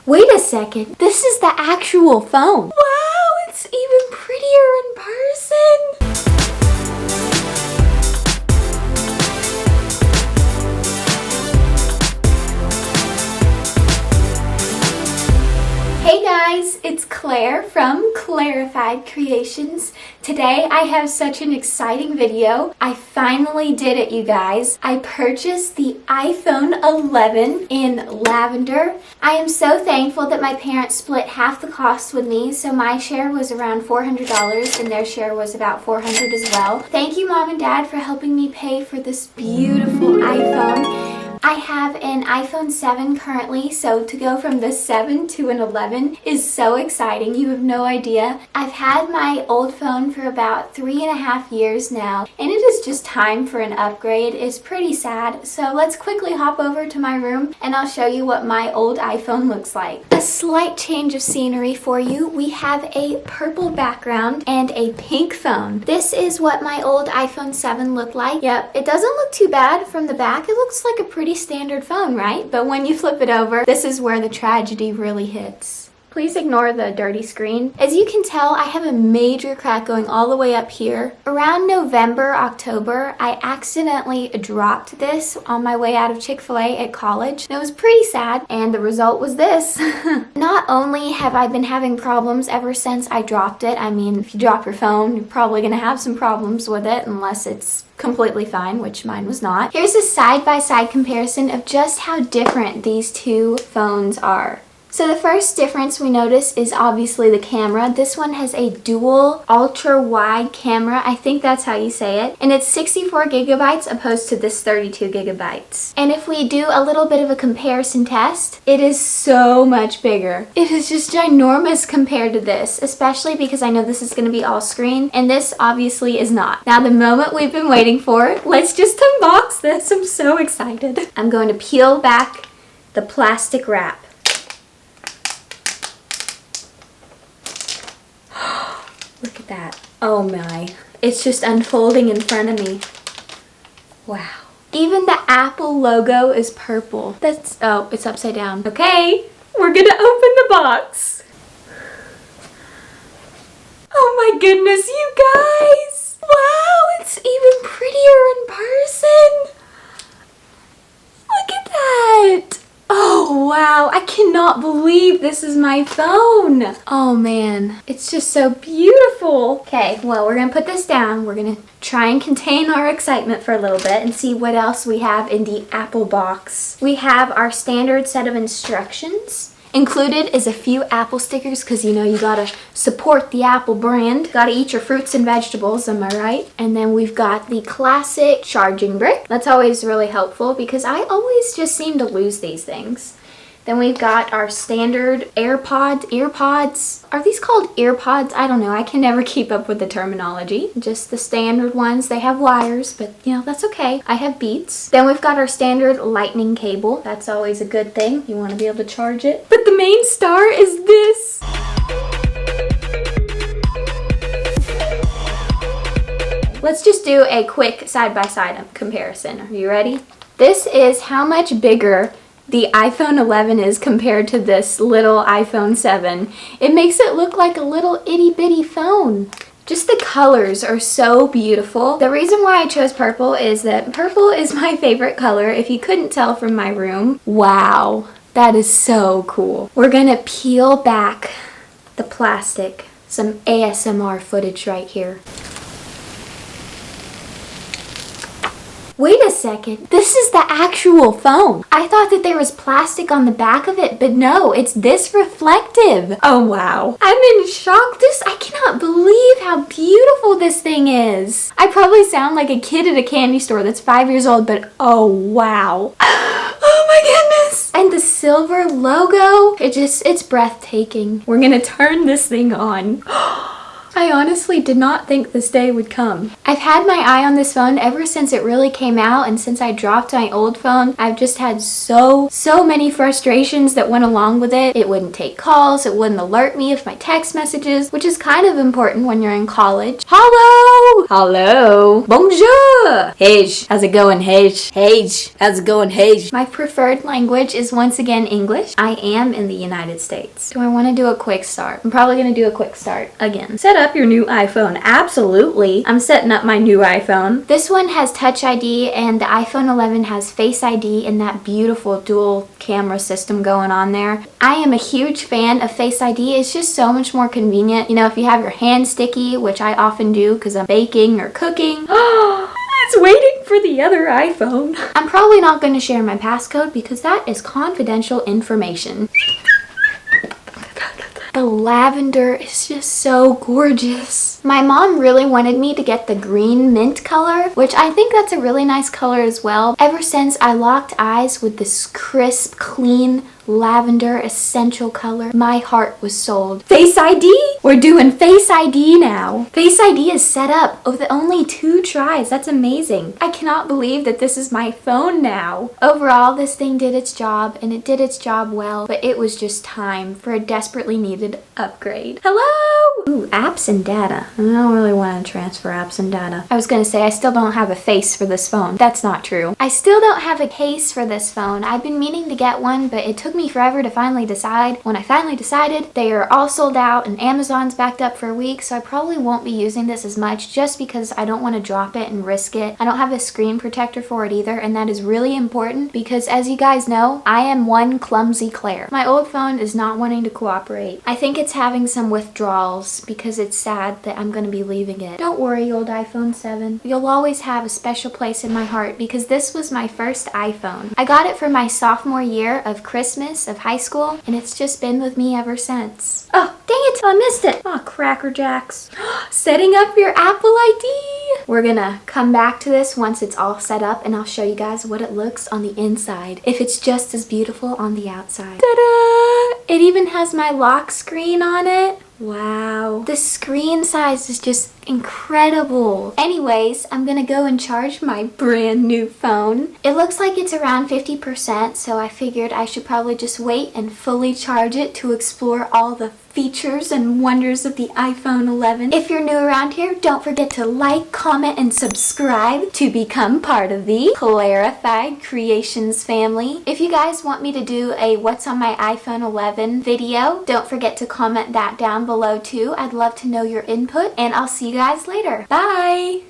Wait a second, this is the actual phone. Wow, it's even prettier in person. Hey guys, it's Claire from Clarified Creations. Today I have such an exciting video. I finally did it, you guys. I purchased the iPhone 11 in lavender. I am so thankful that my parents split half the cost with me, so my share was around $400 and their share was about $400 as well. Thank you, Mom and Dad, for helping me pay for this beautiful iPhone. I have an iPhone 7 currently, so to go from the 7 to an 11 is so exciting. You have no idea. I've had my old phone for about 3.5 years now, and it is just time for an upgrade. It's pretty sad, so let's quickly hop over to my room and I'll show you what my old iPhone looks like. A slight change of scenery for you. We have a purple background and a pink phone. This is what my old iPhone 7 looked like. Yep, it doesn't look too bad from the back. It looks like a pretty standard phone, right? But when you flip it over, this is where the tragedy really hits. Please ignore the dirty screen. As you can tell, I have a major crack going all the way up here. Around November, October, I accidentally dropped this on my way out of Chick-fil-A at college. And it was pretty sad, and the result was this. Not only have I been having problems ever since I dropped it, I mean, if you drop your phone, you're probably gonna have some problems with it unless it's completely fine, which mine was not. Here's a side-by-side comparison of just how different these two phones are. So the first difference we notice is obviously the camera. This one has a dual ultra wide camera. I think that's how you say it. And it's 64 gigabytes opposed to this 32 gigabytes. And if we do a little bit of a comparison test, it is so much bigger. It is just ginormous compared to this, especially because I know this is going to be all screen and this obviously is not. Now the moment we've been waiting for, let's just unbox this. I'm so excited. I'm going to peel back the plastic wrap. Look at that. Oh my. It's just unfolding in front of me. Wow. Even the Apple logo is purple. Oh, it's upside down. Okay, we're gonna open the box. Oh my goodness, you guys. Wow, it's even prettier in person. Look at that. Oh wow, I cannot believe this is my phone. Oh man, it's just so beautiful. Okay, well, we're gonna put this down. We're gonna try and contain our excitement for a little bit and see what else we have in the Apple box. We have our standard set of instructions. Included is a few Apple stickers because you know you gotta support the Apple brand. Gotta eat your fruits and vegetables, am I right? And then we've got the classic charging brick. That's always really helpful because I always just seem to lose these things. Then we've got our standard earpods. Are these called earpods? I don't know. I can never keep up with the terminology. Just the standard ones. They have wires, but you know, that's okay. I have Beats. Then we've got our standard lightning cable. That's always a good thing. You want to be able to charge it. But the main star is this. Let's just do a quick side-by-side comparison. Are you ready? This is how much bigger the iPhone 11 is compared to this little iPhone 7. It makes it look like a little itty bitty phone. Just the colors are so beautiful. The reason why I chose purple is that purple is my favorite color, if you couldn't tell from my room. Wow, that is so cool. We're gonna peel back the plastic. Some ASMR footage right here. Wait a second, this is the actual phone. I thought that there was plastic on the back of it, but no, it's this reflective. Oh wow. I'm in shock. I cannot believe how beautiful this thing is. I probably sound like a kid at a candy store that's 5 years old, but oh wow. Oh my goodness. And the silver logo, it's breathtaking. We're gonna turn this thing on. I honestly did not think this day would come. I've had my eye on this phone ever since it really came out, and since I dropped my old phone, I've just had so many frustrations that went along with it. It wouldn't take calls, it wouldn't alert me of my text messages, which is kind of important when you're in college. Hello! Hello! Bonjour! Hey, how's it going, hey? Hey, how's it going, hey? My preferred language is once again English. I am in the United States. Do I want to do a quick start? I'm probably going to do a quick start again. Set up your new iPhone. Absolutely. I'm setting up my new iPhone. This one has Touch ID and the iPhone 11 has Face ID and that beautiful dual camera system going on there. I am a huge fan of Face ID. It's just so much more convenient. You know, if you have your hand sticky, which I often do because I'm baking or cooking. It's waiting for the other iPhone. I'm probably not going to share my passcode because that is confidential information. The lavender is just so gorgeous. My mom really wanted me to get the green mint color, which I think that's a really nice color as well. Ever since I locked eyes with this crisp, clean, lavender essential color, my heart was sold. Face ID? We're doing Face ID now. Face ID is set up with only 2 tries. That's amazing. I cannot believe that this is my phone now. Overall, this thing did its job and it did its job well, but it was just time for a desperately needed upgrade. Hello! Ooh, apps and data. I don't really want to transfer apps and data. I was gonna say I still don't have a face for this phone. That's not true. I still don't have a case for this phone. I've been meaning to get one, but it took me forever to finally decide. When I finally decided, they are all sold out and Amazon's backed up for a week, so I probably won't be using this as much just because I don't want to drop it and risk it. I don't have a screen protector for it either, and that is really important because as you guys know, I am one clumsy Claire. My old phone is not wanting to cooperate. I think it's having some withdrawals because it's sad that I'm going to be leaving it. Don't worry, old iPhone 7. You'll always have a special place in my heart because this was my first iPhone. I got it for my sophomore year of Christmas of high school, and it's just been with me ever since. Oh, dang it, I missed it. Oh, Cracker Jacks. Setting up your Apple ID. We're gonna come back to this once it's all set up, and I'll show you guys what it looks on the inside, if it's just as beautiful on the outside. Ta-da! It even has my lock screen on it. Wow. The screen size is just incredible. Anyways, I'm gonna go and charge my brand new phone. It looks like it's around 50%, so I figured I should probably just wait and fully charge it to explore all the features and wonders of the iPhone 11. If you're new around here, don't forget to like, comment, and subscribe to become part of the Clarified Creations family. If you guys want me to do a What's on my iPhone 11 video, don't forget to comment that down below too. I'd love to know your input, and I'll see you guys later. Bye!